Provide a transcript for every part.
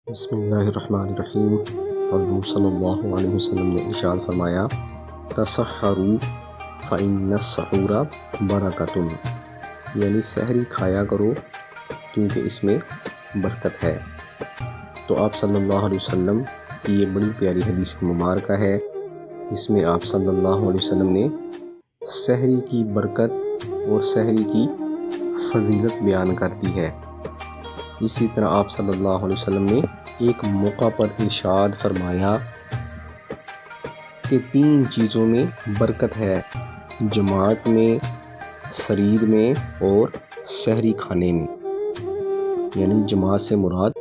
بسم اللہ الرحمن الرحیم۔ حضور صلی اللہ علیہ وسلم نے ارشاد فرمایا، تسحروا فإن السحور برکۃ، یعنی سحری کھایا کرو کیونکہ اس میں برکت ہے۔ تو آپ صلی اللہ علیہ وسلم کی یہ بڑی پیاری حدیث مبارکہ ہے جس میں آپ صلی اللہ علیہ وسلم نے سحری کی برکت اور سحری کی فضیلت بیان کر دی ہے۔ اسی طرح آپ صلی اللہ علیہ وسلم نے ایک موقع پر ارشاد فرمایا کہ 3 چیزوں میں برکت ہے، جماعت میں، سرید میں اور سحری کھانے میں۔ یعنی جماعت سے مراد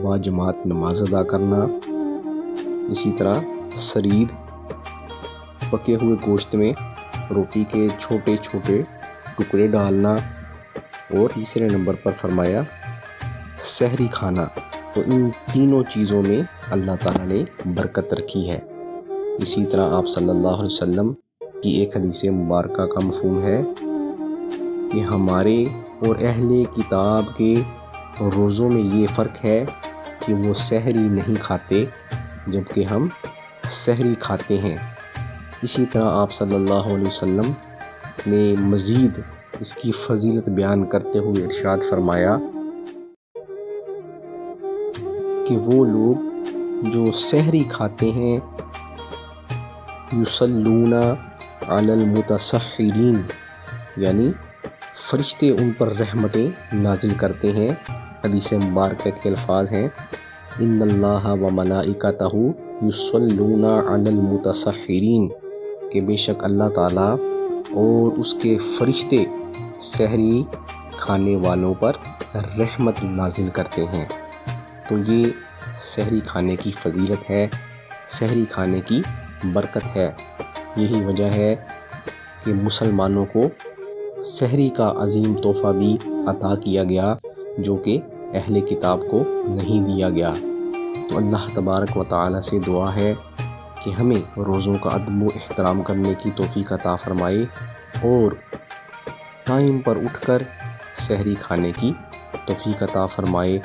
با جماعت نماز ادا کرنا، اسی طرح سرید پکے ہوئے گوشت میں روٹی کے چھوٹے چھوٹے ٹکڑے ڈالنا، اور تیسرے نمبر پر فرمایا سحری کھانا۔ تو ان تینوں چیزوں میں اللہ تعالیٰ نے برکت رکھی ہے۔ اسی طرح آپ صلی اللہ علیہ وسلم کی ایک حدیث مبارکہ کا مفہوم ہے کہ ہمارے اور اہل کتاب کے روزوں میں یہ فرق ہے کہ وہ سحری نہیں کھاتے جبکہ ہم سحری کھاتے ہیں۔ اسی طرح آپ صلی اللہ علیہ وسلم نے مزید اس کی فضیلت بیان کرتے ہوئے ارشاد فرمایا کہ وہ لوگ جو سحری کھاتے ہیں یصلون علی المتسحرین، یعنی فرشتے ان پر رحمتیں نازل کرتے ہیں۔ حدیث مبارکہ کے الفاظ ہیں، ان اللہ و ملائکتہ یصلون علی المتسحرین، کہ بے شک اللہ تعالیٰ اور اس کے فرشتے سحری کھانے والوں پر رحمت نازل کرتے ہیں۔ تو یہ سحری کھانے کی فضیلت ہے، سحری کھانے کی برکت ہے۔ یہی وجہ ہے کہ مسلمانوں کو سحری کا عظیم تحفہ بھی عطا کیا گیا جو کہ اہل کتاب کو نہیں دیا گیا۔ تو اللہ تبارک و تعالیٰ سے دعا ہے کہ ہمیں روزوں کا ادب و احترام کرنے کی توفیق عطا فرمائے اور ٹائم پر اٹھ کر سحری کھانے کی توفیق عطا فرمائے۔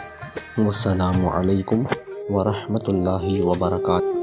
والسلام علیکم ورحمۃ اللہ وبرکاتہ۔